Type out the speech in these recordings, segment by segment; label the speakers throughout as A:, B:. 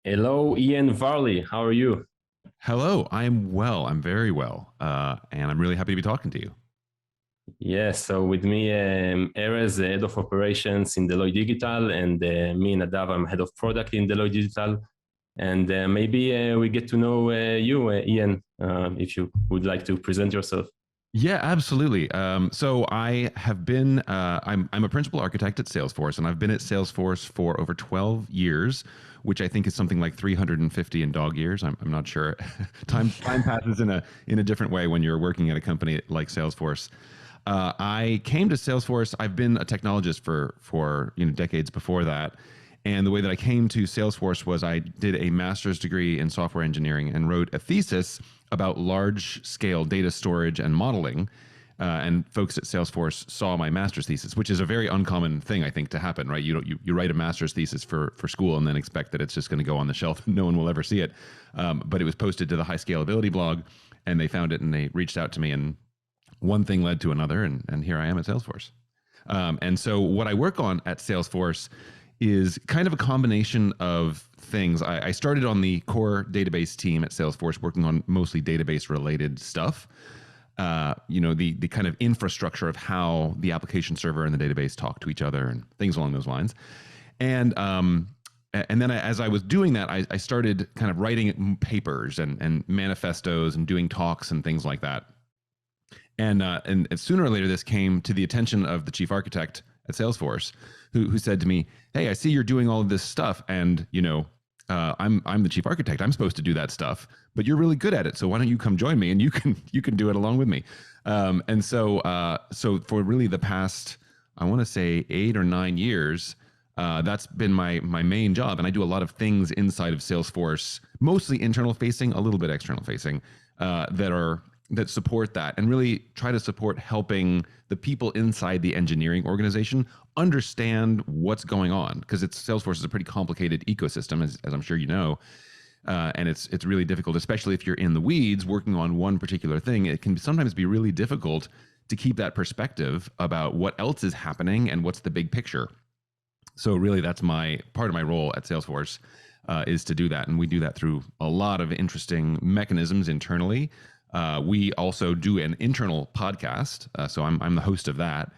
A: Hello, Ian Varley. How are you?
B: Hello, I'm well. I'm very well. And I'm really happy to be talking to you.
A: Yes, so with me, Erez, the head of operations in Deloitte Digital, and me, Nadav, I'm head of product in Deloitte Digital. And maybe we get to know you, Ian, if you would like to present yourself.
B: Yeah, absolutely. So I have been, I'm a principal architect at Salesforce, and I've been at Salesforce for over 12 years, which I think is something like 350 in dog years. I'm not sure. Time passes in a different way when you're working at a company like Salesforce. I came to Salesforce. I've been a technologist for decades before that. And the way that I came to Salesforce was I did a master's degree in software engineering and wrote a thesis about large scale data storage and modeling. And folks at Salesforce saw my master's thesis, which is a very uncommon thing, I think, to happen, right? You write a master's thesis for school and then expect that it's just going to go on the shelf and no one will ever see it. But it was posted to the high scalability blog and they found it and they reached out to me, and one thing led to another. And here I am at Salesforce. And so what I work on at Salesforce is kind of a combination of things. I started on the core database team at Salesforce, working on mostly database related stuff. The kind of infrastructure of how the application server and the database talk to each other and things along those lines. And then as I was doing that, I started kind of writing papers and manifestos and doing talks and things like that. And sooner or later, this came to the attention of the chief architect at Salesforce, who said to me, "Hey, I see you're doing all of this stuff, and I'm the chief architect. I'm supposed to do that stuff, but you're really good at it. So why don't you come join me and you can do it along with me?" So for really the past, I want to say 8 or 9 years, that's been my main job, and I do a lot of things inside of Salesforce, mostly internal facing, a little bit external facing, that support that and really try to support helping the people inside the engineering organization understand what's going on, because Salesforce is a pretty complicated ecosystem, as I'm sure you know, and it's really difficult, especially if you're in the weeds working on one particular thing. It can sometimes be really difficult to keep that perspective about what else is happening and what's the big picture. So really, that's part of my role at Salesforce, is to do that, and we do that through a lot of interesting mechanisms internally. We also do an internal podcast, so I'm the host of that,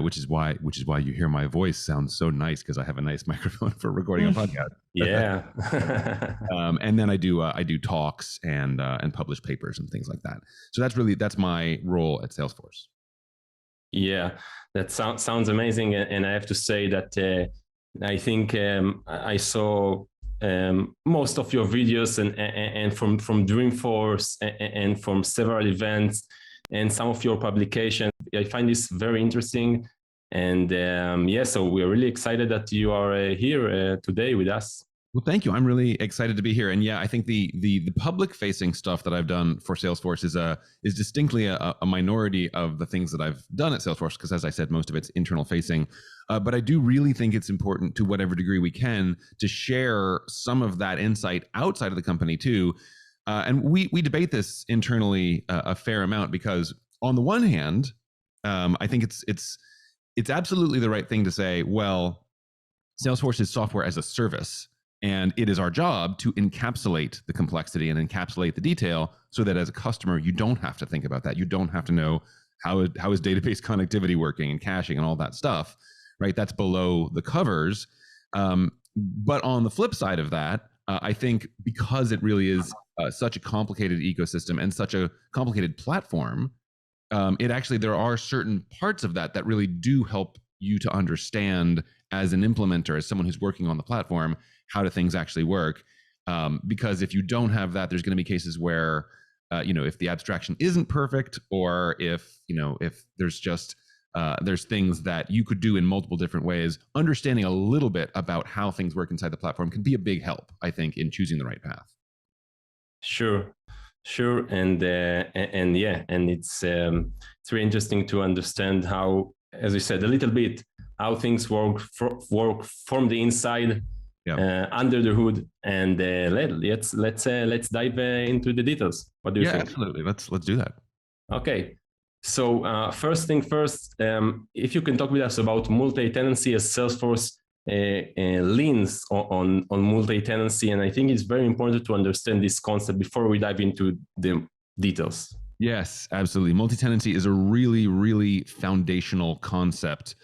B: which is why you hear my voice sounds so nice, because I have a nice microphone for recording a podcast.
A: Yeah.
B: And then I do talks and publish papers and things like that. So that's my role at Salesforce.
A: Yeah, that sounds amazing, and I have to say that I think I saw most of your videos and from Dreamforce and from several events and some of your publications. I find this very interesting, and so we're really excited that you are here today with us.
B: Well, thank you. I'm really excited to be here. And yeah, I think the public facing stuff that I've done for Salesforce is distinctly a minority of the things that I've done at Salesforce, because as I said, most of it's internal facing. But I do really think it's important, to whatever degree we can, to share some of that insight outside of the company too. And we debate this internally a fair amount, because on the one hand, I think it's absolutely the right thing to say, well, Salesforce is software as a service, and it is our job to encapsulate the complexity and encapsulate the detail, so that as a customer, you don't have to think about that. You don't have to know how is database connectivity working and caching and all that stuff, right? That's below the covers. But on the flip side of that, I think because it really is such a complicated ecosystem and such a complicated platform, there are certain parts of that really do help you to understand, as an implementer, as someone who's working on the platform, how do things actually work. Because if you don't have that, there's going to be cases where, if the abstraction isn't perfect, or if there's just, there's things that you could do in multiple different ways, understanding a little bit about how things work inside the platform can be a big help, I think, in choosing the right path.
A: Sure. And it's really interesting to understand how, as you said, a little bit, how things work from the inside, under the hood. And let's dive into the details. What do you think?
B: Yeah, absolutely. Let's do that.
A: Okay. So first thing first, if you can talk with us about multi-tenancy as Salesforce leans on multi-tenancy, and I think it's very important to understand this concept before we dive into the details.
B: Yes, absolutely. Multi-tenancy is a really, really foundational concept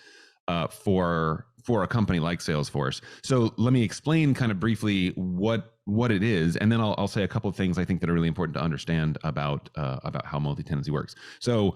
B: for a company like Salesforce. So let me explain kind of briefly what it is, and then I'll say a couple of things I think that are really important to understand about how multi-tenancy works. So,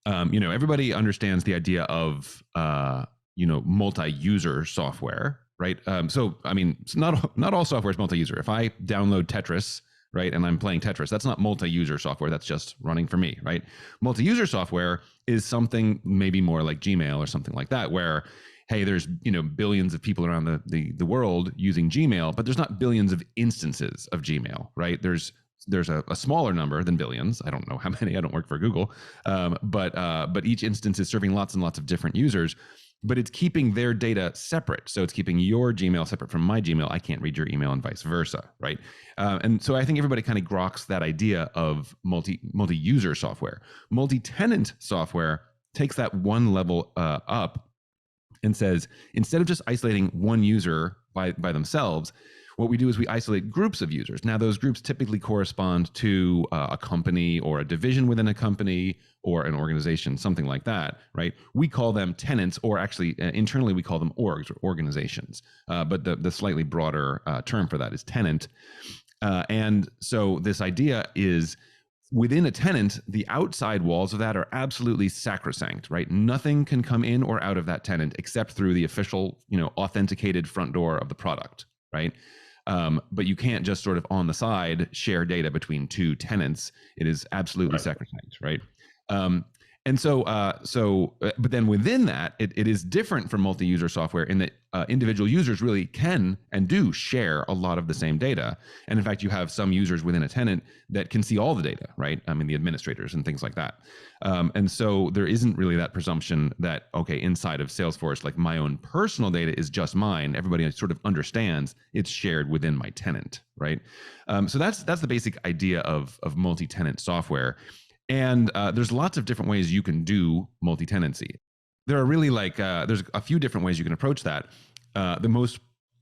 B: everybody understands the idea of multi-user software, right? So I mean, it's not all software is multi-user. If I download Tetris, right, and I'm playing Tetris, that's not multi-user software. That's just running for me, right? Multi-user software is something maybe more like Gmail or something like that, where, hey, there's billions of people around the world using Gmail, but there's not billions of instances of Gmail, right? There's a smaller number than billions. I don't know how many. I don't work for Google, but each instance is serving lots and lots of different users. But it's keeping their data separate. So it's keeping your Gmail separate from my Gmail. I can't read your email and vice versa, right? And so I think everybody kind of groks that idea of multi-user software. Multi-tenant software takes that one level up and says, instead of just isolating one user by themselves, what we do is we isolate groups of users. Now, those groups typically correspond to a company or a division within a company or an organization, something like that, right? We call them tenants, or actually internally we call them orgs or organizations. But the slightly broader term for that is tenant. And so this idea is, within a tenant, the outside walls of that are absolutely sacrosanct, right? Nothing can come in or out of that tenant except through the official, authenticated front door of the product, right? But you can't just sort of on the side share data between two tenants. It is absolutely sacrosanct, right? And so, but then within that, it is different from multi-user software in that individual users really can and do share a lot of the same data. And in fact, you have some users within a tenant that can see all the data, right? I mean, the administrators and things like that. And so there isn't really that presumption that, okay, inside of Salesforce, like my own personal data is just mine. Everybody sort of understands it's shared within my tenant, right? So that's the basic idea of multi-tenant software. And there's lots of different ways you can do multi-tenancy. There are really there's a few different ways you can approach that. The most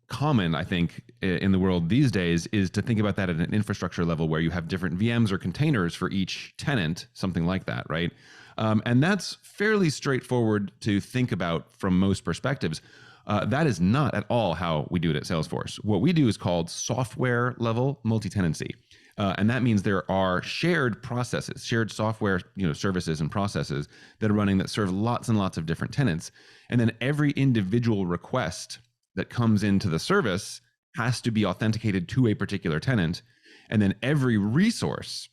B: common, I think, in the world these days is to think about that at an infrastructure level where you have different VMs or containers for each tenant, something like that, right? And that's fairly straightforward to think about from most perspectives. That is not at all how we do it at Salesforce. What we do is called software level multi-tenancy. And that means there are shared processes, shared software, services and processes that are running that serve lots and lots of different tenants. And then every individual request that comes into the service has to be authenticated to a particular tenant. And then every resource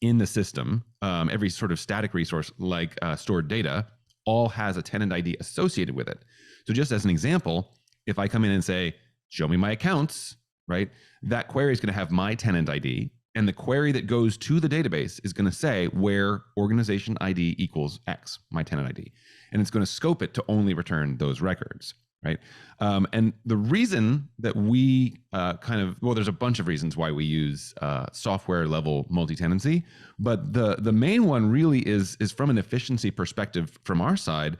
B: in the system, every sort of static resource like stored data, all has a tenant ID associated with it. So just as an example, if I come in and say, show me my accounts, right? That query is going to have my tenant ID, and the query that goes to the database is going to say where organization ID equals X, my tenant ID. And it's going to scope it to only return those records, right? And the reason that we there's a bunch of reasons why we use software level multi-tenancy, but the main one really is from an efficiency perspective from our side.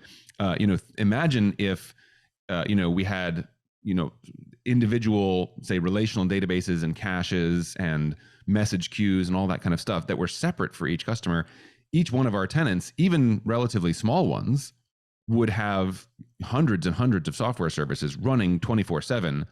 B: Imagine if, we had, individual, say, relational databases and caches and message queues and all that kind of stuff that were separate for each customer. Each one of our tenants, even relatively small ones, would have hundreds and hundreds of software services running 24/7,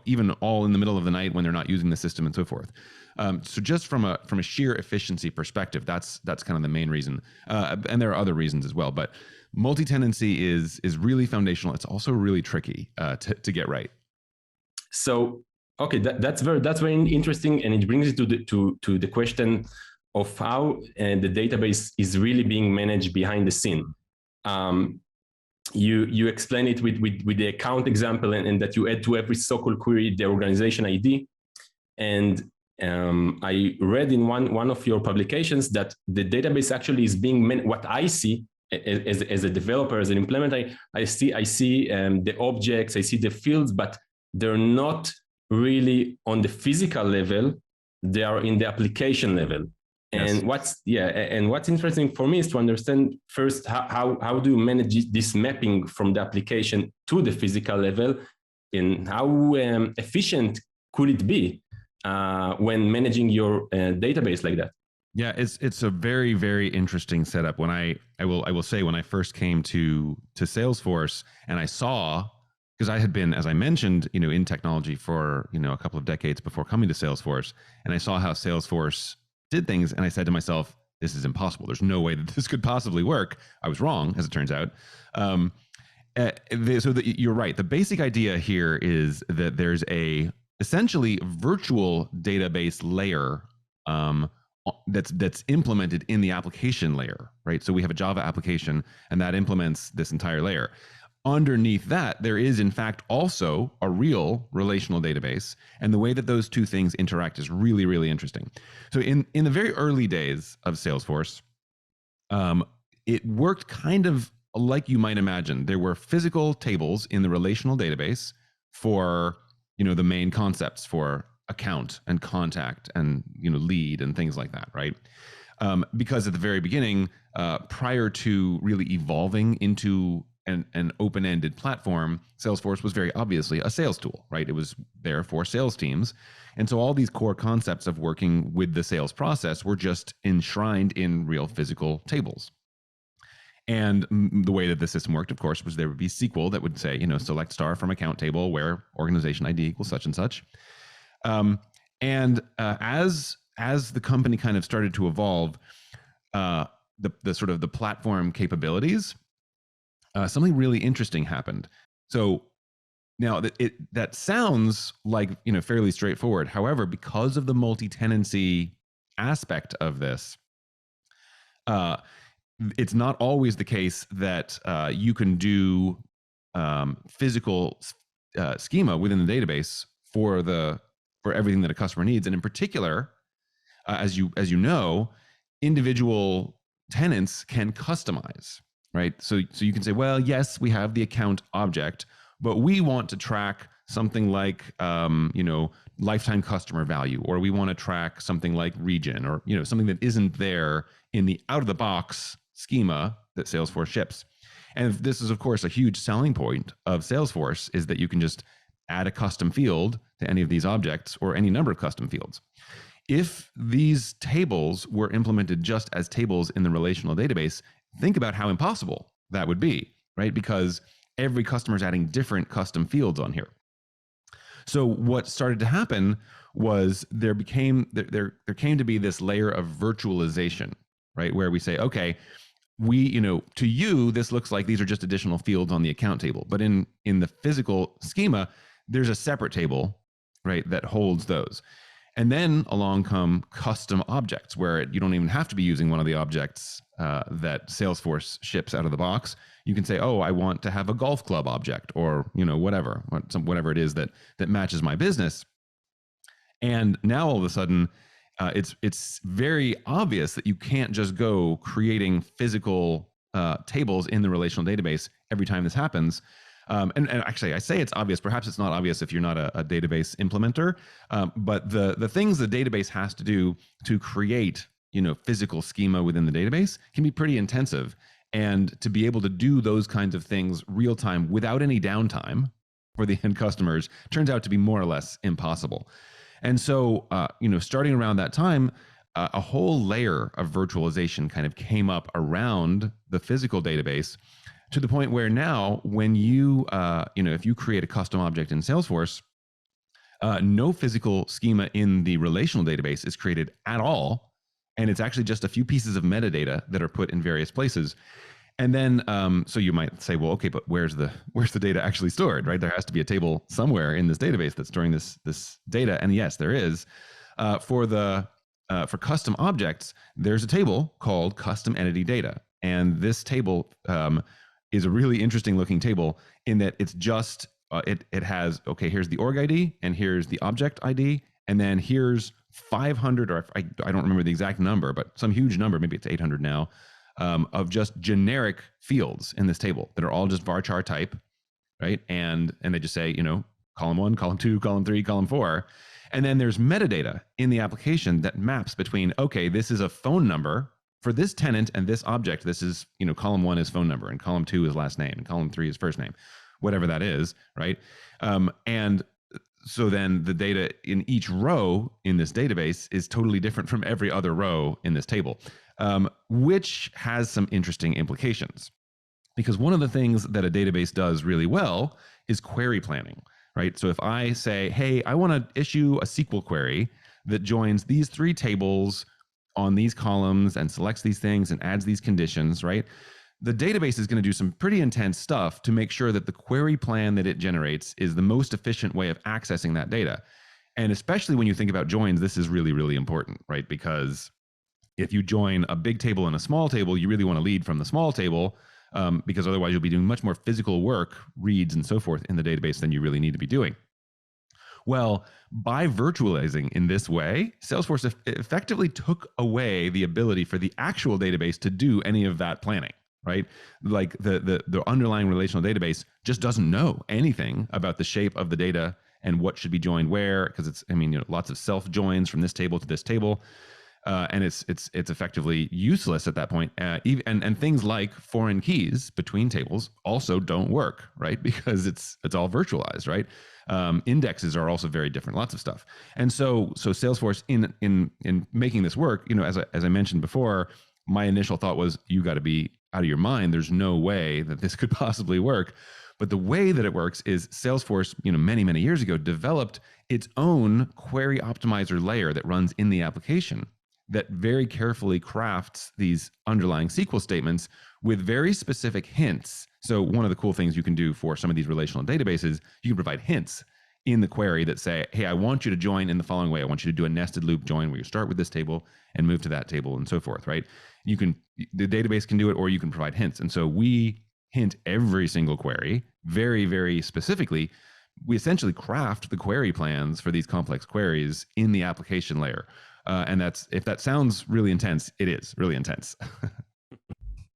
B: even all in the middle of the night when they're not using the system and so forth. So just from a sheer efficiency perspective, that's kind of the main reason. And there are other reasons as well, but multi-tenancy is really foundational. It's also really tricky to get right.
A: So, okay, that's very interesting, and it brings it to the question of how the database is really being managed behind the scene. You explain it with the account example, and that you add to every so-called query the organization ID. And I read in one of your publications that the database actually is being what I see as a developer, as an implementer, I see the objects, I see the fields, but they're not really on the physical level. They are in the application level.
B: Yes.
A: And what's interesting for me is to understand first how do you manage this mapping from the application to the physical level, and how efficient could it be when managing your database like that?
B: Yeah, it's a very, very interesting setup. When I will say, when I first came to Salesforce and I saw, because I had been, as I mentioned, in technology for a couple of decades before coming to Salesforce, and I saw how Salesforce did things, and I said to myself, this is impossible. There's no way that this could possibly work. I was wrong, as it turns out. You're right. The basic idea here is that there's a essentially virtual database layer that's implemented in the application layer, right? So we have a Java application, and that implements this entire layer. Underneath that, there is in fact also a real relational database, and the way that those two things interact is really, really interesting. So in the very early days of Salesforce, it worked kind of like you might imagine. There were physical tables in the relational database for the main concepts for account and contact and lead and things like that, right? Because at the very beginning, prior to really evolving into an open-ended platform, Salesforce was very obviously a sales tool, right? It was there for sales teams. And so all these core concepts of working with the sales process were just enshrined in real physical tables. And the way that the system worked, of course, was there would be SQL that would say, select star from account table where organization ID equals such and such. As the company kind of started to evolve, the sort of the platform capabilities, something really interesting happened. So now that sounds like fairly straightforward. However, because of the multi-tenancy aspect of this, it's not always the case that you can do physical schema within the database for everything that a customer needs. And in particular, as you know, individual tenants can customize, right? So you can say, well, yes, we have the account object, but we want to track something like lifetime customer value, or we want to track something like region, or something that isn't there in the out of the box schema that Salesforce ships. And this is, of course, a huge selling point of Salesforce, is that you can just add a custom field to any of these objects, or any number of custom fields. If these tables were implemented just as tables in the relational database, think about how impossible that would be, right? Because every customer is adding different custom fields on here. So what started to happen was there came to be this layer of virtualization, right? Where we say, okay, to you, this looks like these are just additional fields on the account table. But in the physical schema, there's a separate table, right, that holds those. And then along come custom objects, where you don't even have to be using one of the objects that Salesforce ships out of the box. You can say, oh, I want to have a golf club object, or whatever it is that matches my business. And now all of a sudden, it's very obvious that you can't just go creating physical tables in the relational database every time this happens. And actually, I say it's obvious. Perhaps it's not obvious if you're not a database implementer. But the things the database has to do to create, physical schema within the database can be pretty intensive. And to be able to do those kinds of things real time without any downtime for the end customers turns out to be more or less impossible. And so, starting around that time, a whole layer of virtualization kind of came up around the physical database, to the point where now, when you, if you create a custom object in Salesforce, no physical schema in the relational database is created at all. And it's actually just a few pieces of metadata that are put in various places. And then, so you might say, well, okay, but where's the data actually stored, right? There has to be a table somewhere in this database that's storing this data. And yes, there is. For custom objects, there's a table called custom entity data. And this table is a really interesting looking table, in that it's just, it has, okay, here's the org ID, and here's the object ID, and then here's 500, or I don't remember the exact number, but some huge number, maybe it's 800 now, of just generic fields in this table that are all just varchar type, right? And they just say, column 1, column 2, column 3, column 4. And then there's metadata in the application that maps between, okay, this is a phone number for this tenant and this object. This is, column 1 is phone number and column 2 is last name and column 3 is first name, whatever that is, right? And so then the data in each row in this database is totally different from every other row in this table, which has some interesting implications. Because one of the things that a database does really well is query planning, right? So if I say, hey, I want to issue a SQL query that joins these 3 tables on these columns and selects these things and adds these conditions, right? The database is going to do some pretty intense stuff to make sure that the query plan that it generates is the most efficient way of accessing that data. And especially when you think about joins, this is really, really important, right? Because if you join a big table and a small table, you really want to lead from the small table, because otherwise you'll be doing much more physical work, reads and so forth in the database than you really need to be doing. Well, by virtualizing in this way, Salesforce effectively took away the ability for the actual database to do any of that planning, right? Like the underlying relational database just doesn't know anything about the shape of the data and what should be joined where, because it's, lots of self joins from this table to this table. And it's effectively useless at that point. And things like foreign keys between tables also don't work, right? Because it's all virtualized, right? Indexes are also very different, lots of stuff. And so Salesforce in making this work, as I mentioned before, my initial thought was, you got to be out of your mind. There's no way that this could possibly work. But the way that it works is Salesforce, many, many years ago, developed its own query optimizer layer that runs in the application, that very carefully crafts these underlying SQL statements with very specific hints. So one of the cool things you can do for some of these relational databases, you can provide hints in the query that say, hey, I want you to join in the following way. I want you to do a nested loop join where you start with this table and move to that table and so forth, right? The database can do it, or you can provide hints. And so we hint every single query very, very specifically. We essentially craft the query plans for these complex queries in the application layer. And if that sounds really intense, it is really intense.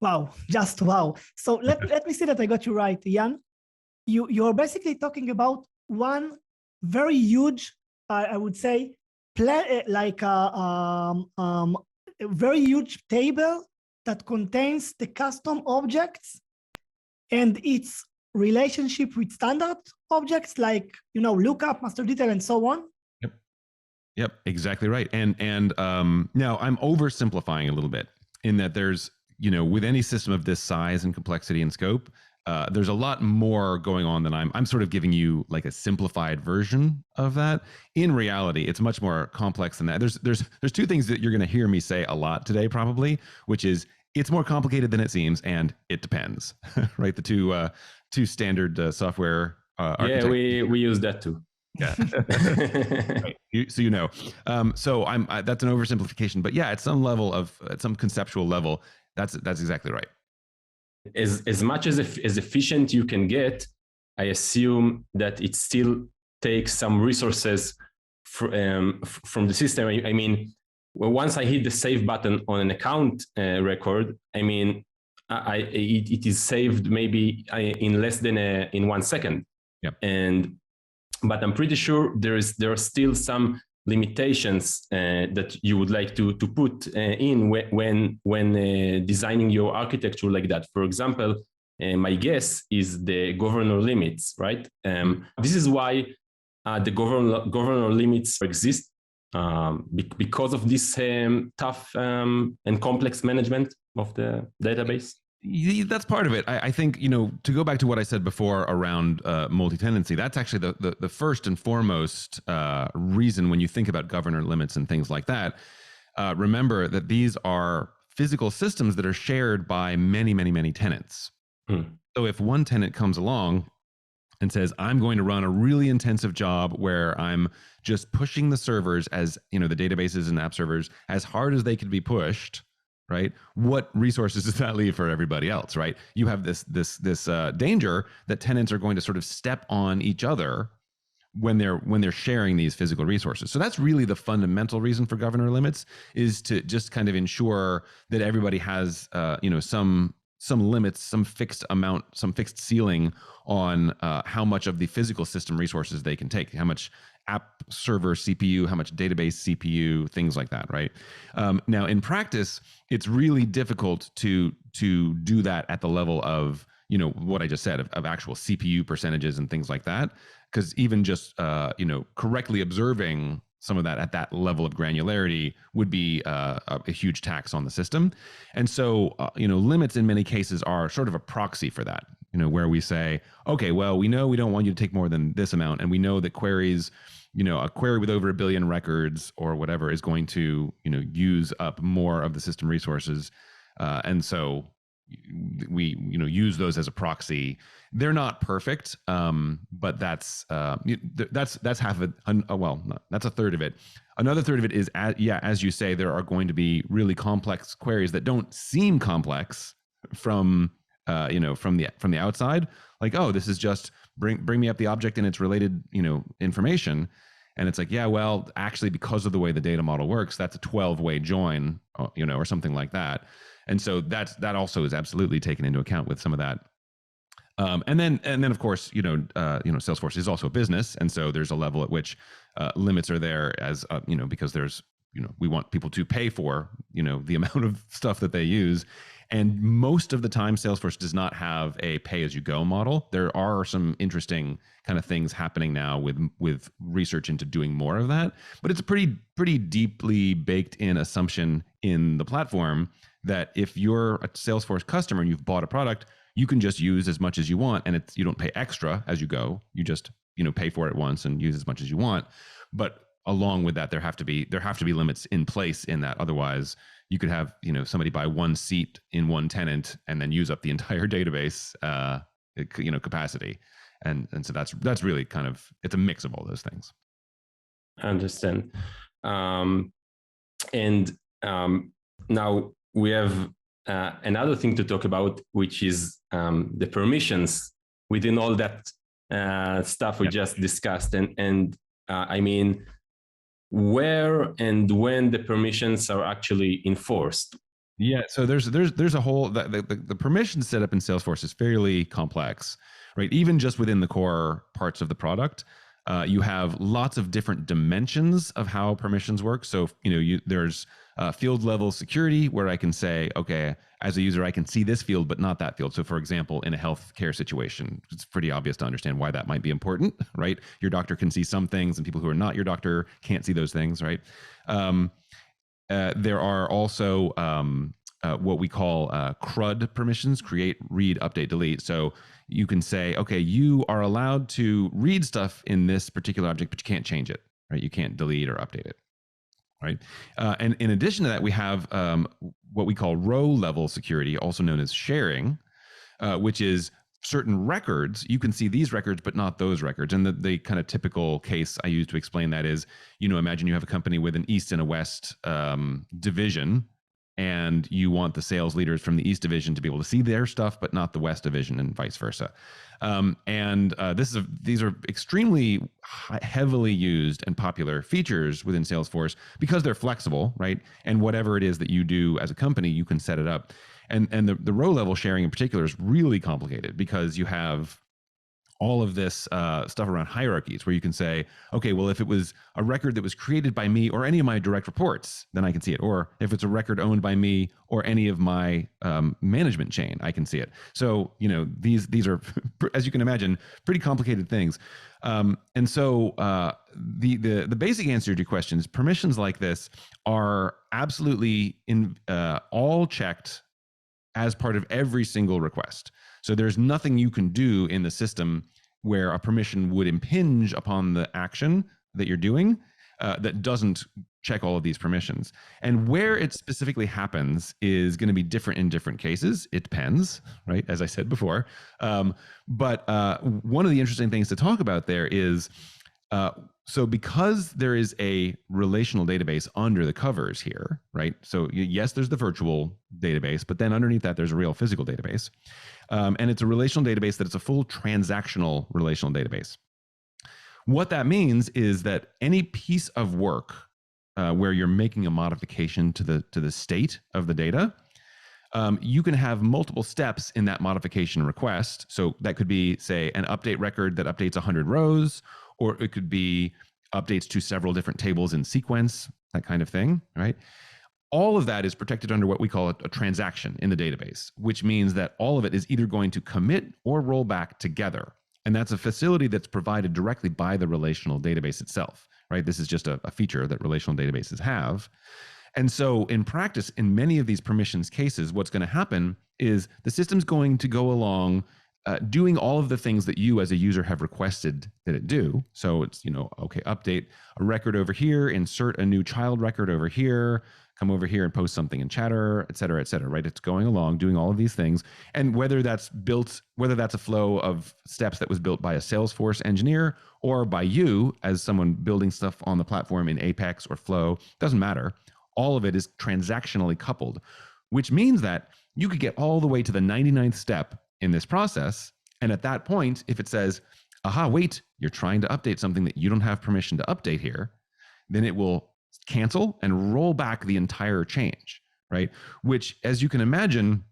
C: Wow, just wow. So let me see that I got you right, Ian. You're basically talking about one very huge, I would say, a very huge table that contains the custom objects and its relationship with standard objects like, lookup, master detail, and so on.
B: Yep, exactly right. And now I'm oversimplifying a little bit in that there's, with any system of this size and complexity and scope, there's a lot more going on than I'm sort of giving you like a simplified version of that. In reality, it's much more complex than that. There's 2 things that you're going to hear me say a lot today, probably, which is it's more complicated than it seems, and it depends, right? The two standard software architecture.
A: Yeah, we use that too.
B: Yeah. Right. So that's an oversimplification, but yeah, at some conceptual level, that's exactly right.
A: As much as efficient you can get, I assume that it still takes some resources from the system. I mean, once I hit the save button on an account record, it is saved maybe in less than in 1 second.
B: Yep.
A: But I'm pretty sure there are still some limitations that you would like to put in when designing your architecture like that. For example, my guess is the governor limits, right? This is why the governor limits exist, because of this tough and complex management of the database.
B: That's part of it. I think, to go back to what I said before around multi-tenancy, that's actually the first and foremost reason when you think about governor limits and things like that. Remember that these are physical systems that are shared by many, many, many tenants. So if one tenant comes along and says, I'm going to run a really intensive job where I'm just pushing the servers as, the databases and app servers as hard as they could be pushed, right? What resources does that leave for everybody else, right? You have this danger that tenants are going to sort of step on each other when they're sharing these physical resources. So that's really the fundamental reason for governor limits, is to just kind of ensure that everybody has some limits, some fixed amount, some fixed ceiling on how much of the physical system resources they can take, how much app server CPU, how much database CPU, things like that, right? Now, in practice, it's really difficult to do that at the level of, you know, what I just said of actual CPU percentages and things like that, because even just you know, correctly observing some of that at that level of granularity would be a huge tax on the system. And so, you know, limits in many cases are sort of a proxy for that, you know, where we say, okay, well, we know we don't want you to take more than this amount. And we know that queries, you know, a query with over 1 billion records or whatever is going to, you know, use up more of the system resources. And so we, you know, use those as a proxy. They're not perfect, but that's half of it. Well, no, that's a third of it. Another third of it is, as you say, there are going to be really complex queries that don't seem complex from you know, from the outside. Like, oh, this is just bring me up the object and its related, you know, information. And it's like, yeah, well, actually, because of the way the data model works, that's a 12-way join, you know, or something like that. And so that also is absolutely taken into account with some of that. And then of course, you know, Salesforce is also a business, and so there's a level at which limits are there, as you know, because there's, you know, we want people to pay for, you know, the amount of stuff that they use. And most of the time, Salesforce does not have a pay-as-you-go model. There are some interesting kind of things happening now with research into doing more of that, but it's a pretty deeply baked-in assumption in the platform that if you're a Salesforce customer and you've bought a product, you can just use as much as you want, and you don't pay extra as you go. You just, you know, pay for it once and use as much as you want. But along with that, there have to be limits in place in that. Otherwise, you could have, you know, somebody buy one seat in one tenant and then use up the entire database, you know, capacity. And so that's really kind of, it's a mix of all those things.
A: I understand. Now we have another thing to talk about, which is the permissions within all that stuff we just discussed. And I mean, where and when the permissions are actually enforced.
B: Yeah, so there's a whole, the permission setup in Salesforce is fairly complex, right? Even just within the core parts of the product, you have lots of different dimensions of how permissions work. So, you know, there's field level security where I can say, okay, as a user, I can see this field, but not that field. So for example, in a healthcare situation, it's pretty obvious to understand why that might be important, right? Your doctor can see some things and people who are not your doctor can't see those things, right? There are also what we call CRUD permissions, create, read, update, delete. So you can say, okay, you are allowed to read stuff in this particular object, but you can't change it, right? You can't delete or update it, right? And in addition to that, we have what we call row level security, also known as sharing, which is certain records. You can see these records, but not those records. And the kind of typical case I use to explain that is, you know, imagine you have a company with an East and a West division, and you want the sales leaders from the East division to be able to see their stuff, but not the West division, and vice versa. These are extremely heavily used and popular features within Salesforce because they're flexible, right? And whatever it is that you do as a company, you can set it up. And the row level sharing in particular is really complicated because you have all of this stuff around hierarchies where you can say, okay, well, if it was a record that was created by me or any of my direct reports, then I can see it. Or if it's a record owned by me or any of my management chain, I can see it. So, you know, these are, as you can imagine, pretty complicated things. And so the basic answer to your question is permissions like this are absolutely all checked as part of every single request. So there's nothing you can do in the system where a permission would impinge upon the action that you're doing that doesn't check all of these permissions. And where it specifically happens is going to be different in different cases. It depends, right? As I said before. But one of the interesting things to talk about there is, so because there is a relational database under the covers here, right? So yes, there's the virtual database, but then underneath that, there's a real physical database. And it's a relational database that it's a full transactional relational database. What that means is that any piece of work where you're making a modification to the state of the data, you can have multiple steps in that modification request. So that could be, say, an update record that updates 100 rows, or it could be updates to several different tables in sequence, that kind of thing, right? All of that is protected under what we call a transaction in the database, which means that all of it is either going to commit or roll back together. And that's a facility that's provided directly by the relational database itself, right? This is just a feature that relational databases have. And so in practice, in many of these permissions cases, what's going to happen is the system's going to go along doing all of the things that you as a user have requested that it do. So it's, okay, update a record over here, insert a new child record over here, come over here and post something in Chatter, et cetera, right? It's going along, doing all of these things. And whether that's a flow of steps that was built by a Salesforce engineer or by you as someone building stuff on the platform in Apex or Flow, doesn't matter. All of it is transactionally coupled, which means that you could get all the way to the 99th step in this process. And at that point, if it says, aha, wait, you're trying to update something that you don't have permission to update here, then it will cancel and roll back the entire change, right? Which, as you can imagine,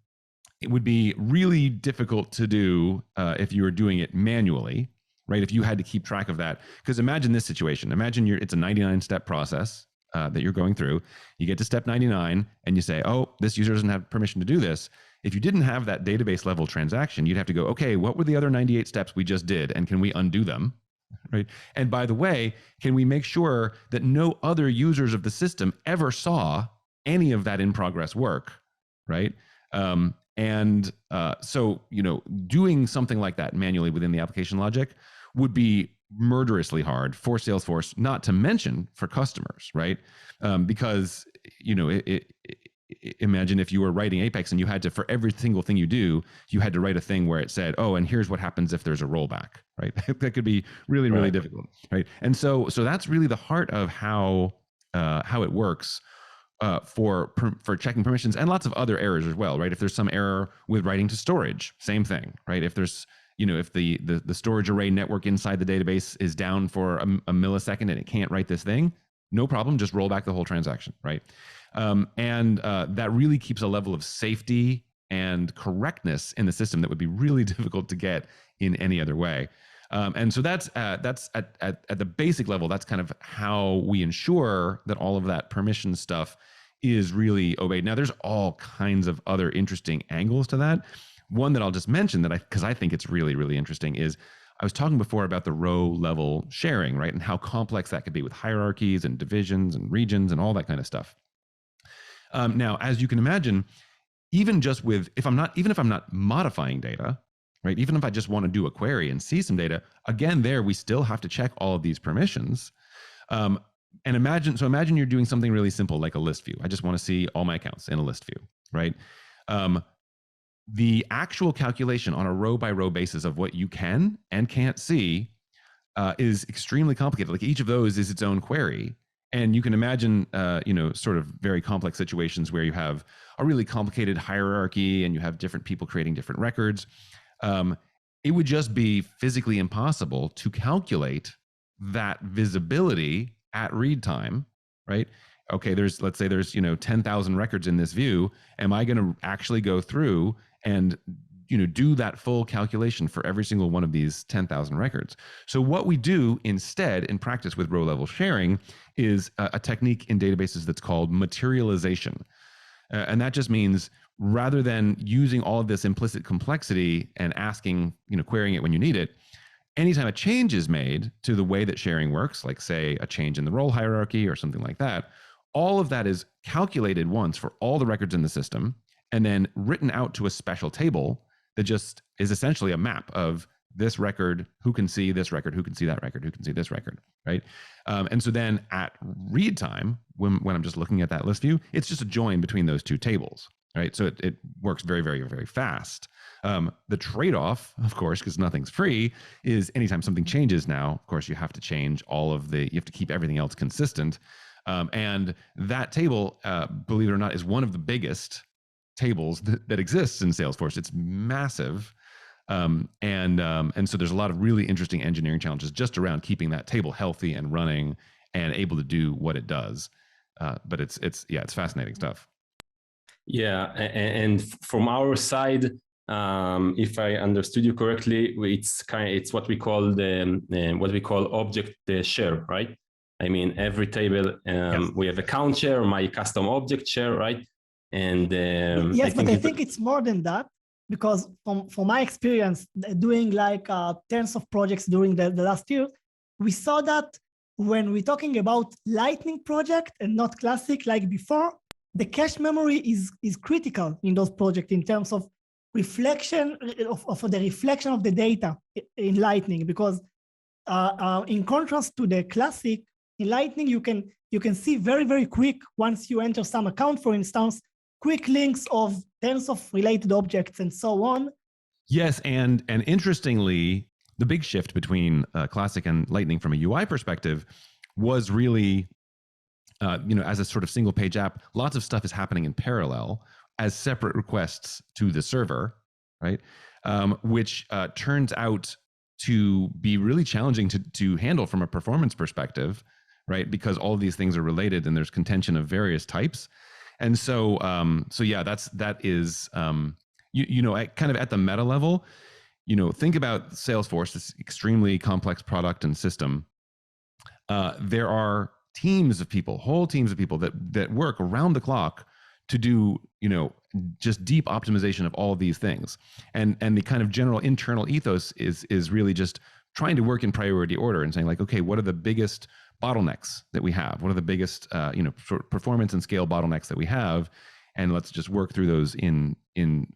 B: it would be really difficult to do if you were doing it manually, right? If you had to keep track of that. Because imagine this situation. Imagine it's a 99-step process that you're going through. You get to step 99 and you say, oh, this user doesn't have permission to do this. If you didn't have that database level transaction, you'd have to go, okay, what were the other 98 steps we just did? And can we undo them? Right. And by the way, can we make sure that no other users of the system ever saw any of that in progress work? Right. So, doing something like that manually within the application logic would be murderously hard for Salesforce, not to mention for customers. Right. Because, imagine if you were writing Apex and you had to, for every single thing you do, you had to write a thing where it said, oh, and here's what happens if there's a rollback, right? That could be really, really difficult, right? And so that's really the heart of how it works for checking permissions and lots of other errors as well, right? If there's some error with writing to storage, same thing, right? If there's, if the storage array network inside the database is down for a millisecond and it can't write this thing, no problem, just roll back the whole transaction, right? That really keeps a level of safety and correctness in the system that would be really difficult to get in any other way. And so that's at the basic level, that's kind of how we ensure that all of that permission stuff is really obeyed. Now, there's all kinds of other interesting angles to that. One that I'll just mention because I think it's really, really interesting is I was talking before about the row level sharing, right? And how complex that could be with hierarchies and divisions and regions and all that kind of stuff. Now, as you can imagine, even if I'm not modifying data, right? Even if I just want to do a query and see some data, again, we still have to check all of these permissions. And imagine you're doing something really simple like a list view. I just want to see all my accounts in a list view, right? The actual calculation on a row by row basis of what you can and can't see is extremely complicated. Like each of those is its own query. And you can imagine, sort of very complex situations where you have a really complicated hierarchy and you have different people creating different records. It would just be physically impossible to calculate that visibility at read time, right? Okay, let's say there's 10,000 records in this view. Am I going to actually go through and do that full calculation for every single one of these 10,000 records? So what we do instead in practice with row level sharing is a technique in databases that's called materialization. And that just means rather than using all of this implicit complexity and asking, querying it when you need it, anytime a change is made to the way that sharing works, like say a change in the role hierarchy or something like that, all of that is calculated once for all the records in the system and then written out to a special table that just is essentially a map of this record, who can see this record, who can see that record, who can see this record, right? And so then at read time, when I'm just looking at that list view, it's just a join between those two tables, right? So it works very, very, very fast. The trade-off, of course, because nothing's free, is anytime something changes now, of course, you have to change you have to keep everything else consistent. And that table, believe it or not, is one of the biggest tables that exists in Salesforce. It's massive. And so there's a lot of really interesting engineering challenges just around keeping that table healthy and running and able to do what it does. But it's fascinating stuff.
A: Yeah, and from our side, if I understood you correctly, it's what we call object share, right? I mean, every table,
C: Yes.
A: we have account share, my custom object share, right? And
C: Yes, but I think it's more than that, because from my experience doing like tens of projects during the last year, we saw that when we're talking about Lightning project and not Classic like before, the cache memory is critical in those projects in terms of reflection of the reflection of the data in Lightning, because in contrast to the Classic, in Lightning you can see very, very quick, once you enter some account, for instance, quick links of tens of related objects and so on.
B: Yes, and interestingly, the big shift between Classic and Lightning from a UI perspective was really, as a sort of single page app, lots of stuff is happening in parallel as separate requests to the server, right? Which turns out to be really challenging to handle from a performance perspective, right? Because all of these things are related and there's contention of various types. And so yeah, that is, kind of at the meta level, think about Salesforce, this extremely complex product and system. There are teams of people, whole teams of people that work around the clock to do, just deep optimization of all of these things. And the kind of general internal ethos is really just trying to work in priority order and saying like, okay, what are the biggest bottlenecks that we have? What are the biggest, sort of performance and scale bottlenecks that we have? And let's just work through those in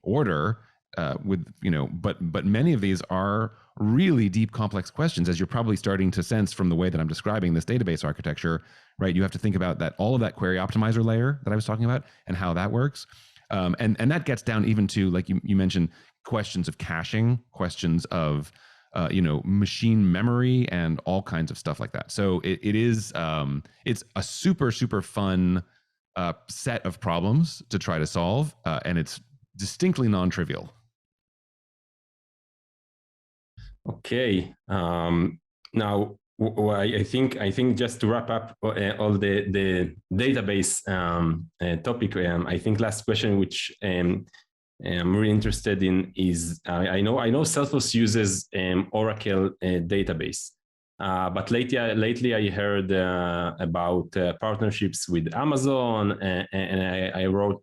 B: order. But many of these are really deep, complex questions, as you're probably starting to sense from the way that I'm describing this database architecture, right? You have to think about that, all of that query optimizer layer that I was talking about and how that works. And that gets down even to, like you mentioned, questions of caching, questions of machine memory and all kinds of stuff like that. So it's a super, super fun set of problems to try to solve, and it's distinctly non-trivial.
A: Okay. Now, I think just to wrap up all the database topic, I think last question, which I'm really interested in, is I know Salesforce uses Oracle database, but lately I heard about partnerships with Amazon, and I read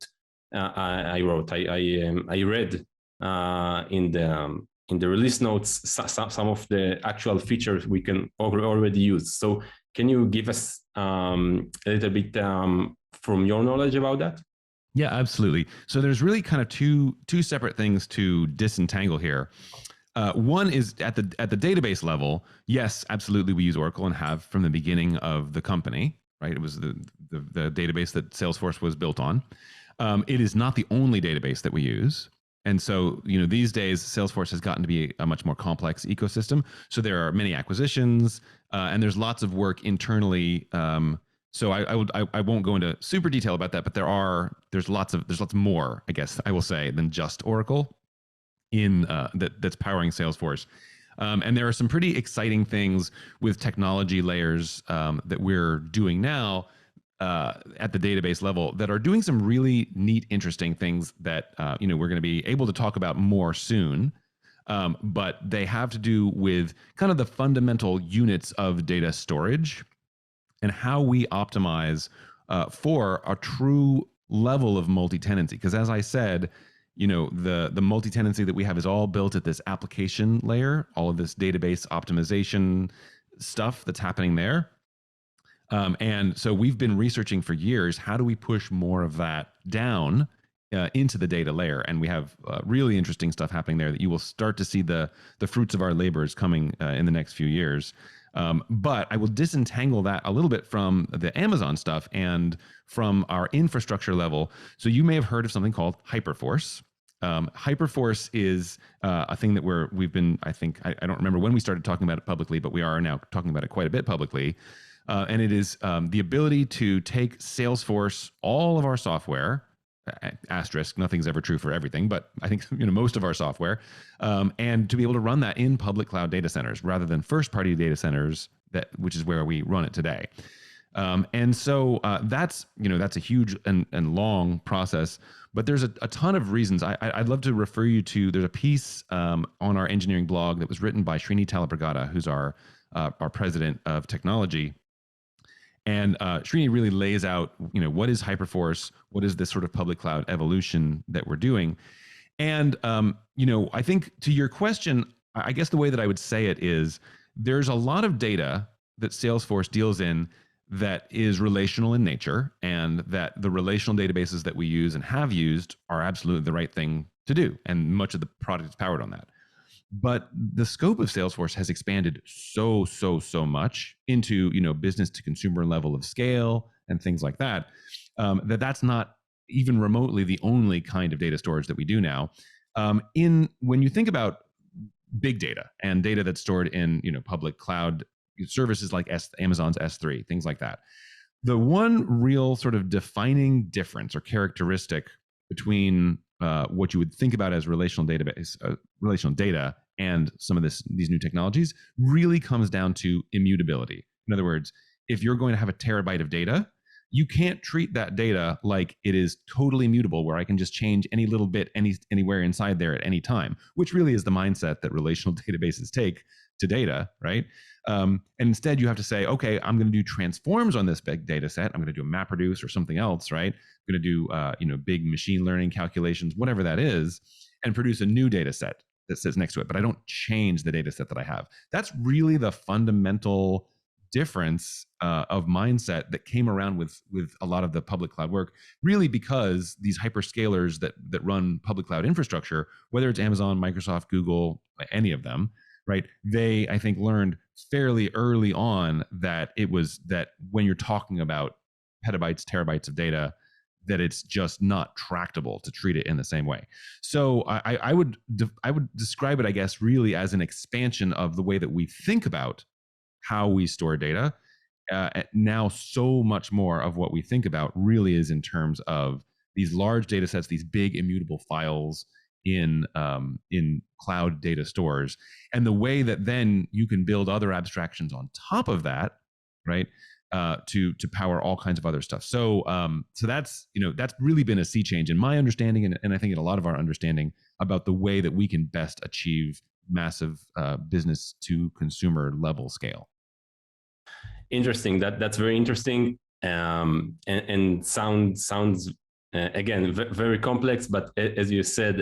A: in the release notes some of the actual features we can already use. So can you give us a little bit from your knowledge about that?
B: Yeah, absolutely. So there's really kind of two separate things to disentangle here. One is at the database level. Yes, absolutely, we use Oracle and have from the beginning of the company. Right, it was the database that Salesforce was built on. It is not the only database that we use. And so, these days, Salesforce has gotten to be a much more complex ecosystem. So there are many acquisitions, and there's lots of work internally. So I won't go into super detail about that, but there's lots more, I guess I will say, than just Oracle in that's powering Salesforce. And there are some pretty exciting things with technology layers that we're doing now at the database level that are doing some really neat, interesting things that we're going to be able to talk about more soon. But they have to do with kind of the fundamental units of data storage and how we optimize for a true level of multi-tenancy. Because as I said, the multi-tenancy that we have is all built at this application layer, all of this database optimization stuff that's happening there. And so we've been researching for years, how do we push more of that down into the data layer? And we have really interesting stuff happening there that you will start to see the fruits of our labors coming in the next few years. But I will disentangle that a little bit from the Amazon stuff and from our infrastructure level. So you may have heard of something called Hyperforce. Hyperforce is a thing that we've been, I think, I don't remember when we started talking about it publicly, but we are now talking about it quite a bit publicly. And it is the ability to take Salesforce, all of our software, asterisk, nothing's ever true for everything, but I think most of our software, and to be able to run that in public cloud data centers rather than first-party data centers, which is where we run it today. And so that's a huge and long process, but there's a ton of reasons. I'd love to refer you to, there's a piece on our engineering blog that was written by Srini Talabragada, who's our president of technology. And Srini really lays out, what is Hyperforce? What is this sort of public cloud evolution that we're doing? And, I think to your question, I guess the way that I would say it is there's a lot of data that Salesforce deals in that is relational in nature, and that the relational databases that we use and have used are absolutely the right thing to do. And much of the product is powered on that. But the scope of Salesforce has expanded so much into, business to consumer level of scale and things like that, that's not even remotely the only kind of data storage that we do now. When you think about big data and data that's stored in, public cloud services like Amazon's S3, things like that, the one real sort of defining difference or characteristic between what you would think about as relational data and some of these new technologies really comes down to immutability. In other words, if you're going to have a terabyte of data, you can't treat that data like it is totally mutable, where I can just change any little bit anywhere inside there at any time, which really is the mindset that relational databases take to data, right? And instead, you have to say, okay, I'm going to do transforms on this big data set. I'm going to do a MapReduce or something else, right? I'm going to do big machine learning calculations, whatever that is, and produce a new data set that sits next to it. But I don't change the data set that I have. That's really the fundamental difference of mindset that came around with a lot of the public cloud work, really because these hyperscalers that run public cloud infrastructure, whether it's Amazon, Microsoft, Google, any of them, right? They, I think, learned fairly early on that when you're talking about petabytes, terabytes of data, that it's just not tractable to treat it in the same way. So I would describe it, I guess, really as an expansion of the way that we think about how we store data. Now, so much more of what we think about really is in terms of these large data sets, these big immutable files in cloud data stores, and the way that then you can build other abstractions on top of that, right? To power all kinds of other stuff. So that's really been a sea change in my understanding, and I think in a lot of our understanding about the way that we can best achieve massive business to consumer level scale.
A: Interesting. That's very interesting, and sounds again very complex. But as you said,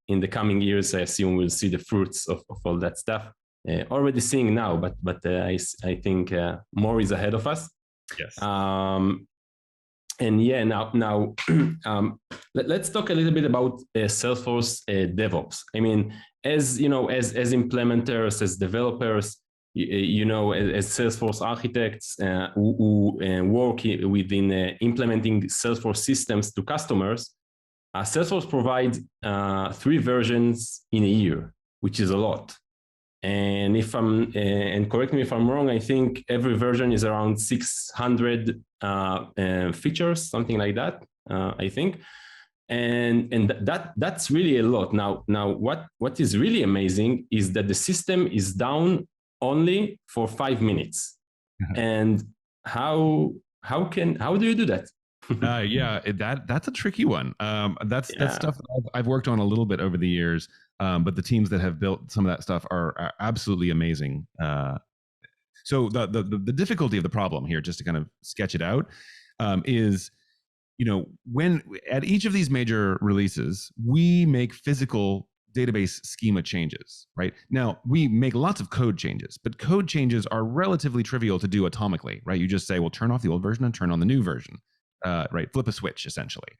A: in the coming years, I assume we'll see the fruits of all that stuff. Already seeing now, but I think more is ahead of us.
B: Yes.
A: And yeah, now let's talk a little bit about Salesforce DevOps. I mean, as implementers, as developers, as Salesforce architects who work within implementing Salesforce systems to customers, Salesforce provides 3 versions in a year, which is a lot. And and correct me if I'm wrong, I think every version is around 600 features, something like that, I think. And that's really a lot. Now what is really amazing is that the system is down only for 5 minutes. Mm-hmm. And how do you do that?
B: That's a tricky one. That's stuff that I've worked on a little bit over the years. But the teams that have built some of that stuff are absolutely amazing. So the difficulty of the problem here, just to kind of sketch it out, is, when at each of these major releases, we make physical database schema changes, right? Now, we make lots of code changes, but code changes are relatively trivial to do atomically, right? You just say, well, turn off the old version and turn on the new version, right? Flip a switch, essentially.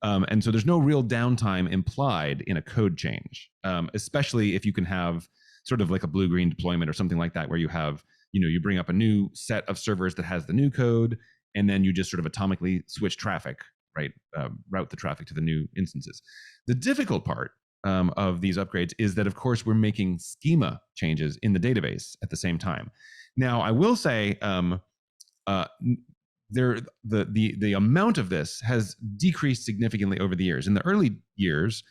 B: And so there's no real downtime implied in a code change, especially if you can have sort of like a blue-green deployment or something like that, where you have, you bring up a new set of servers that has the new code, and then you just sort of atomically switch traffic, right? Route the traffic to the new instances. The difficult part of these upgrades is that, of course, we're making schema changes in the database at the same time. Now, I will say, the amount of this has decreased significantly over the years. In the early years,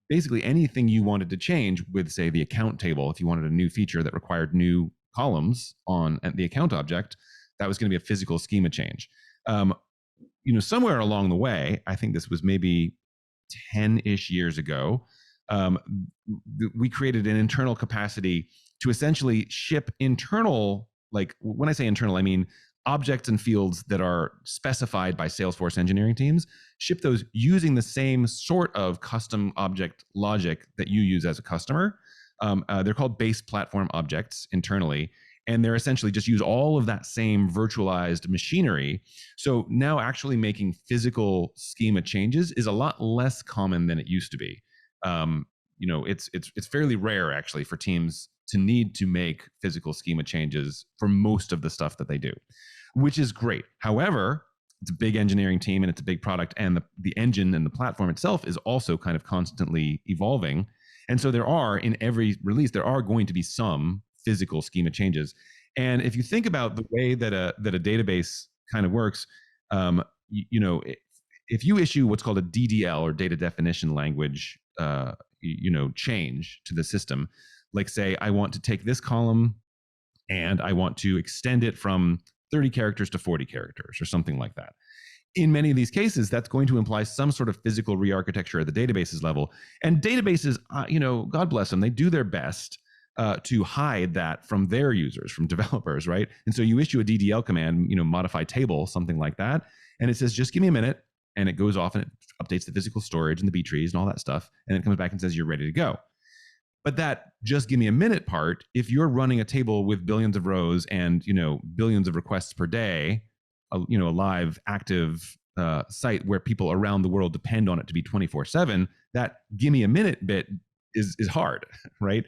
B: basically anything you wanted to change with, say, the account table, if you wanted a new feature that required new columns on the account object, that was going to be a physical schema change. Somewhere along the way, I think this was maybe 10-ish years ago, we created an internal capacity to essentially ship internal, like when I say internal, I mean objects and fields that are specified by Salesforce engineering teams, ship those using the same sort of custom object logic that you use as a customer. They're called base platform objects internally, and they're essentially just use all of that same virtualized machinery. So now actually making physical schema changes is a lot less common than it used to be. It's fairly rare actually for teams to need to make physical schema changes for most of the stuff that they do, which is great. However, it's a big engineering team and it's a big product, and the engine and the platform itself is also kind of constantly evolving. And so there are, in every release, there are going to be some physical schema changes. And if you think about the way that a database kind of works, if you issue what's called a DDL or data definition language, change to the system, like say, I want to take this column and I want to extend it from 30 characters to 40 characters or something like that. In many of these cases, that's going to imply some sort of physical re-architecture at the databases level. And databases, God bless them, they do their best to hide that from their users, from developers, right? And so you issue a DDL command, modify table, something like that, and it says, just give me a minute, and it goes off and it updates the physical storage and the B trees and all that stuff, and it comes back and says, you're ready to go. But that just give me a minute part, if you're running a table with billions of rows and, billions of requests per day, a live, active site where people around the world depend on it to be 24/7, that give me a minute bit is hard, right?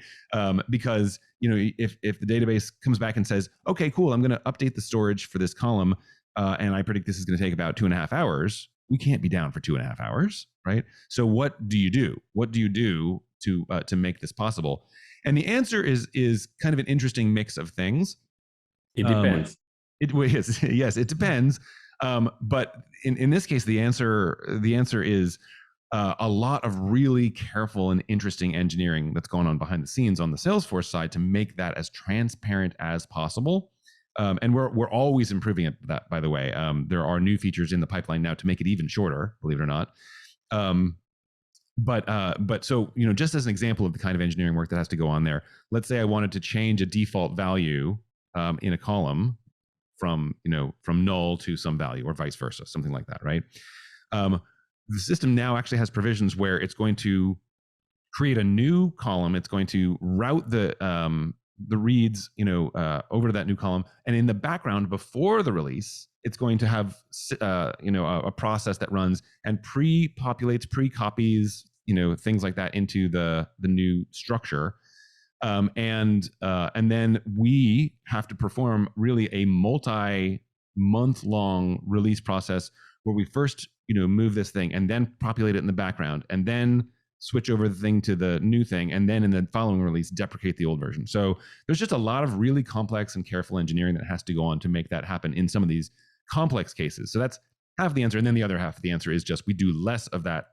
B: Because, if the database comes back and says, okay, cool, I'm going to update the storage for this column, and I predict this is going to take about 2.5 hours, we can't be down for 2.5 hours, right? So what do you do? What do you do to make this possible? And the answer is kind of an interesting mix of things.
A: It depends.
B: Yes, it depends. But in this case, the answer is a lot of really careful and interesting engineering that's going on behind the scenes on the Salesforce side to make that as transparent as possible. And we're always improving that, by the way. There are new features in the pipeline now to make it even shorter, believe it or not. But so, just as an example of the kind of engineering work that has to go on there, let's say I wanted to change a default value in a column from null to some value or vice versa, something like that, right? The system now actually has provisions where it's going to create a new column. It's going to route the reads, over to that new column. And in the background, before the release, it's going to have, a process that runs and pre-populates, pre-copies, things like that into the new structure. And then we have to perform really a multi-month-long release process where we first, move this thing and then populate it in the background and then switch over the thing to the new thing, and then in the following release, deprecate the old version. So there's just a lot of really complex and careful engineering that has to go on to make that happen in some of these complex cases. So that's half the answer. And then the other half of the answer is just we do less of that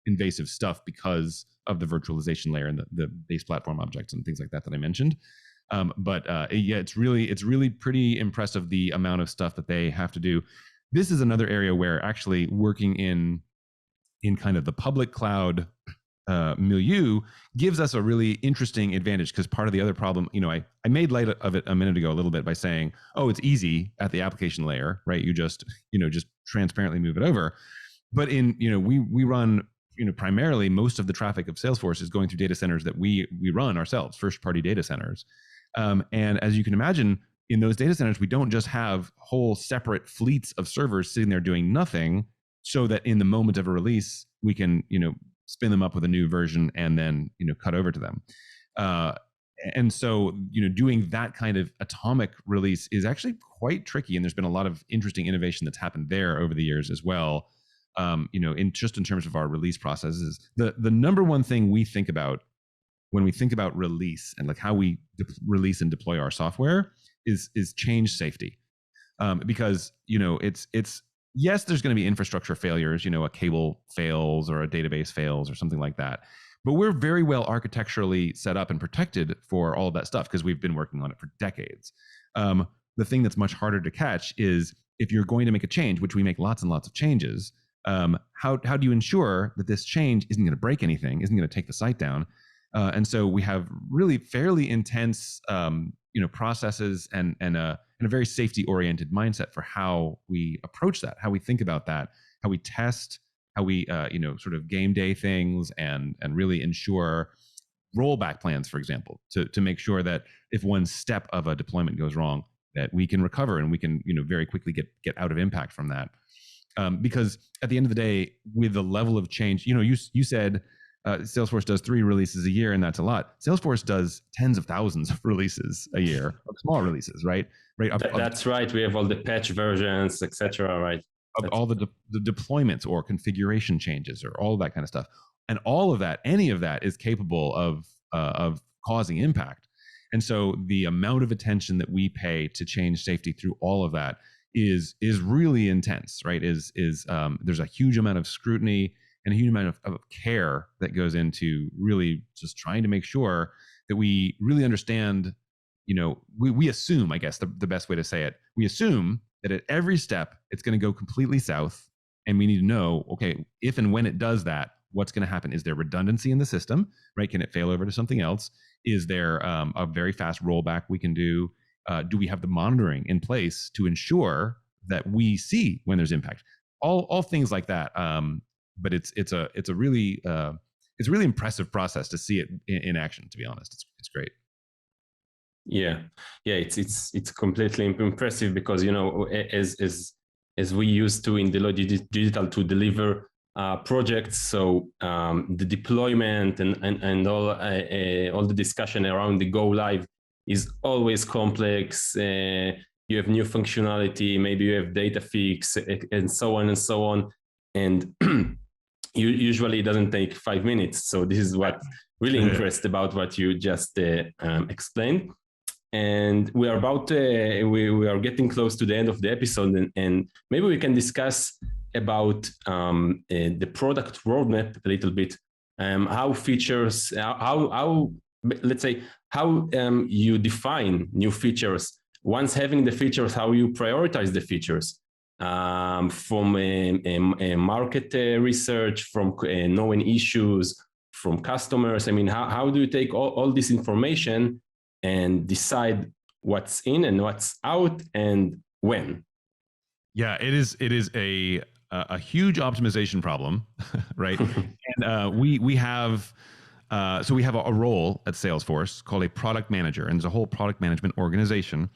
B: invasive stuff because of the virtualization layer and the base platform objects and things like that I mentioned. It's really pretty impressive the amount of stuff that they have to do. This is another area where actually working in kind of the public cloud milieu gives us a really interesting advantage, because part of the other problem, I made light of it a minute ago a little bit by saying, oh, it's easy at the application layer, right? You just transparently move it over. But we run, primarily most of the traffic of Salesforce is going through data centers that we run ourselves, first party data centers. And as you can imagine, in those data centers, we don't just have whole separate fleets of servers sitting there doing nothing, so that in the moment of a release, we can, spin them up with a new version and then, cut over to them. And so, doing that kind of atomic release is actually quite tricky. And there's been a lot of interesting innovation that's happened there over the years as well. In terms of our release processes, the number one thing we think about when we think about release and like how we release and deploy our software is change safety. Because, it's yes, there's going to be infrastructure failures, a cable fails or a database fails or something like that. But we're very well architecturally set up and protected for all of that stuff because we've been working on it for decades. The thing that's much harder to catch is if you're going to make a change, which we make lots and lots of changes, how do you ensure that this change isn't going to break anything, isn't going to take the site down? And so we have really fairly intense processes and a very safety oriented mindset for how we approach that, how we think about that, how we test, how we sort of game day things, and really ensure rollback plans, for example, to make sure that if one step of a deployment goes wrong, that we can recover and we can very quickly get out of impact from that. Because at the end of the day, with the level of change, you said Salesforce does 3 releases a year, and that's a lot. Salesforce does tens of thousands of releases a year, of small releases, right?
A: That's right. We have all the patch versions, etc. Right?
B: Of all the deployments or configuration changes or all that kind of stuff, and all of that, any of that, is capable of causing impact. And so the amount of attention that we pay to change safety through all of that is really intense, right? There's a huge amount of scrutiny and a huge amount of care that goes into really just trying to make sure that we really understand, we assume, I guess the best way to say it, we assume that at every step it's going to go completely south, and we need to know, okay, if and when it does that, what's going to happen? Is there redundancy in the system, right? Can it fail over to something else? Is there a very fast rollback we can do? Do we have the monitoring in place to ensure that we see when there's impact? All things like that. But it's a really impressive process to see it in action. To be honest, it's great.
A: Yeah, it's completely impressive because as we used to in Deloitte Digital to deliver projects, so the deployment and all the discussion around the go live is always complex. You have new functionality, maybe you have data fix, and so on, and usually it doesn't take 5 minutes. So this is what really impressed about what you just explained. And we are we are getting close to the end of the episode, and maybe we can discuss about the product roadmap a little bit. How features, how let's say, how you define new features. Once having the features, how you prioritize the features from a market research, from knowing issues, from customers. I mean, how do you take all this information and decide what's in and what's out and when?
B: Yeah, it is a huge optimization problem, right? And we have a role at Salesforce called a product manager, and there's a whole product management organization.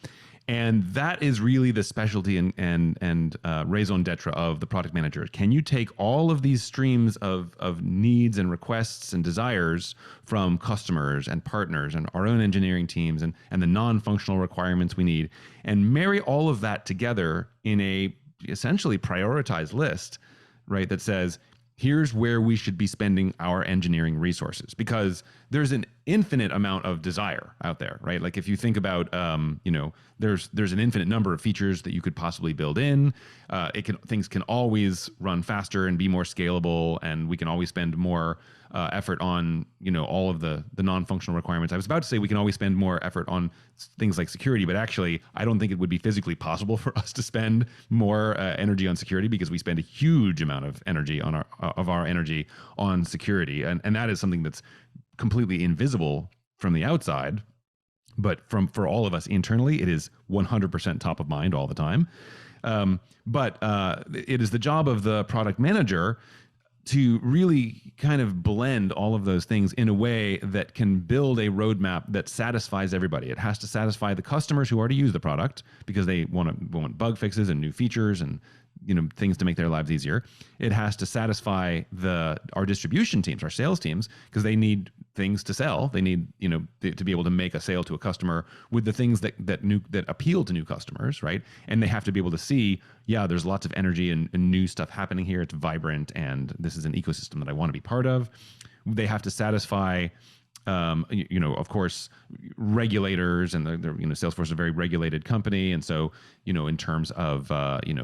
B: And that is really the specialty and raison d'etre of the product manager. Can you take all of these streams of needs and requests and desires from customers and partners and our own engineering teams and the non-functional requirements we need, and marry all of that together in a essentially prioritized list, right? That says, here's where we should be spending our engineering resources, because there's an infinite amount of desire out there, right? Like if you think about, there's an infinite number of features that you could possibly build in. Things can always run faster and be more scalable, and we can always spend more effort on, all of the non-functional requirements. I was about to say we can always spend more effort on things like security, but actually I don't think it would be physically possible for us to spend more energy on security, because we spend a huge amount of energy on our energy on security, and that is something that's completely invisible from the outside, but for all of us internally, it is 100% top of mind all the time. But it is the job of the product manager to really kind of blend all of those things in a way that can build a roadmap that satisfies everybody. It has to satisfy the customers who already use the product, because they want bug fixes and new features and things to make their lives easier. It has to satisfy our distribution teams, our sales teams, because they need things to sell. They need to be able to make a sale to a customer with the things that appeal to new customers, right? And they have to be able to see, yeah, there's lots of energy and new stuff happening here. It's vibrant, and this is an ecosystem that I want to be part of. They have to satisfy of course, regulators, and Salesforce is a very regulated company, and so in terms of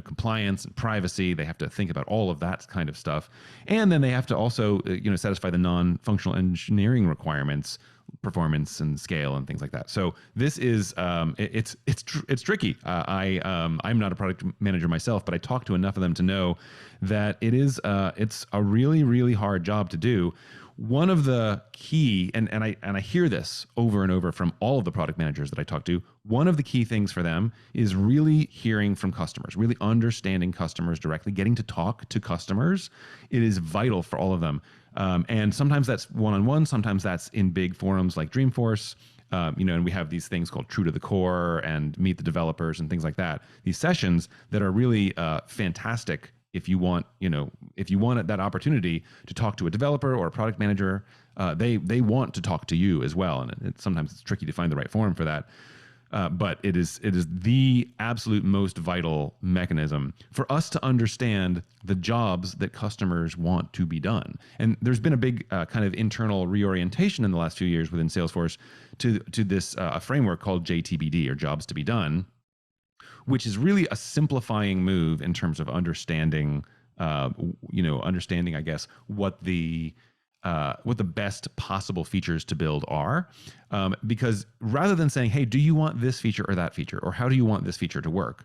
B: compliance and privacy, they have to think about all of that kind of stuff, and then they have to also satisfy the non-functional engineering requirements, performance and scale and things like that. So this is it's tricky. I'm not a product manager myself, but I talk to enough of them to know that it's a really, really hard job to do. one of the key, and I hear this over and over from all of the product managers that I talk to, one of the key things for them is really hearing from customers, really understanding customers directly, getting to talk to customers. It is vital for all of them. And sometimes that's one-on-one, sometimes that's in big forums like Dreamforce. And we have these things called True to the Core and Meet the Developers and things like that. These sessions that are really fantastic if you want that opportunity to talk to a developer or a product manager. They want to talk to you as well, and sometimes it's tricky to find the right forum for that. But it is the absolute most vital mechanism for us to understand the jobs that customers want to be done. And there's been a big kind of internal reorientation in the last few years within Salesforce to this framework called JTBD, or Jobs to be Done, which is really a simplifying move in terms of understanding, I guess, what the best possible features to build are. Because rather than saying, hey, do you want this feature or that feature? Or how do you want this feature to work?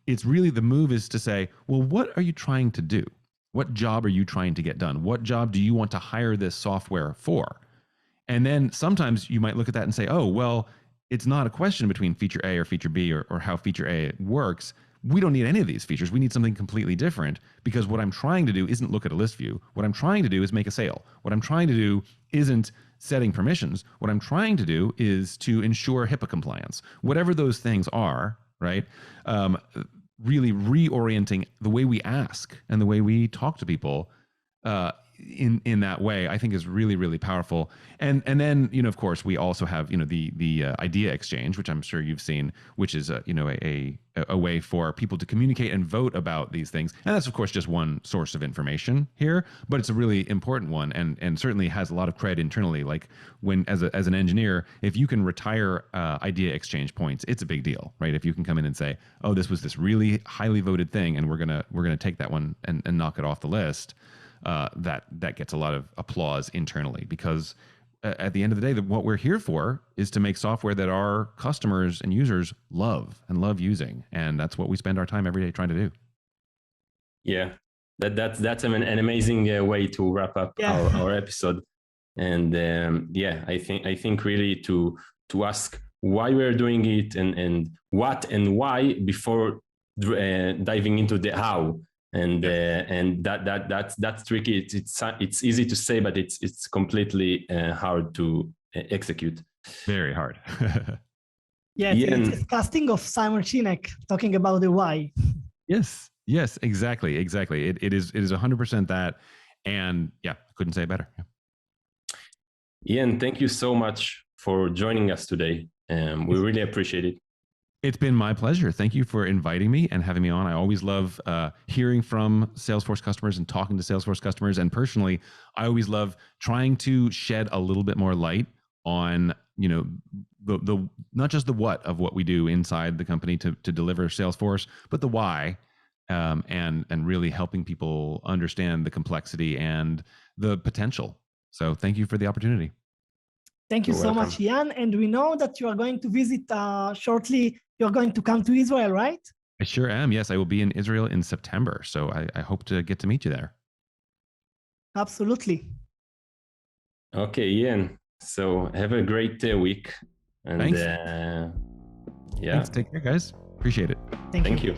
B: It's really, the move is to say, well, what are you trying to do? What job are you trying to get done? What job do you want to hire this software for? And then sometimes you might look at that and say, oh, well, it's not a question between feature A or feature B or how feature A works. We don't need any of these features. We need something completely different, because what I'm trying to do isn't look at a list view. What I'm trying to do is make a sale. What I'm trying to do isn't setting permissions. What I'm trying to do is to ensure HIPAA compliance. Whatever those things are, right? Really reorienting the way we ask and the way we talk to people in that way, I think is really, really powerful. And then, of course, we also have, the idea exchange, which I'm sure you've seen, which is a way for people to communicate and vote about these things. And that's, of course, just one source of information here, but it's a really important one, and certainly has a lot of cred internally. Like, when as an engineer, if you can retire idea exchange points, it's a big deal, right? If you can come in and say, oh, this was this really highly voted thing, and we're gonna take that one and knock it off the list. That gets a lot of applause internally, because at the end of the day, what we're here for is to make software that our customers and users love using, and that's what we spend our time every day trying to do.
A: Yeah, that's an amazing way to wrap up our episode. And I think really to ask why we're doing it and what and why before diving into the how. And that's tricky. It's easy to say, but it's completely hard to execute.
B: Very hard.
C: It's casting of Simon Sinek talking about the why.
B: Yes, exactly. It is 100% that, and couldn't say it better.
A: Ian, thank you so much for joining us today. We really appreciate it.
B: It's been my pleasure. Thank you for inviting me and having me on. I always love hearing from Salesforce customers and talking to Salesforce customers. And personally, I always love trying to shed a little bit more light on, the not just the what of what we do inside the company to deliver Salesforce, but the why, and really helping people understand the complexity and the potential. So thank you for the opportunity.
C: Thank you so much, Ian. And we know that you are going to visit shortly. You're going to come to Israel, right?
B: I sure am. Yes, I will be in Israel in September. So I hope to get to meet you there.
C: Absolutely.
A: Okay, Ian. So have a great week. And
B: Thanks. Thanks. Take care, guys. Appreciate it.
C: Thank you.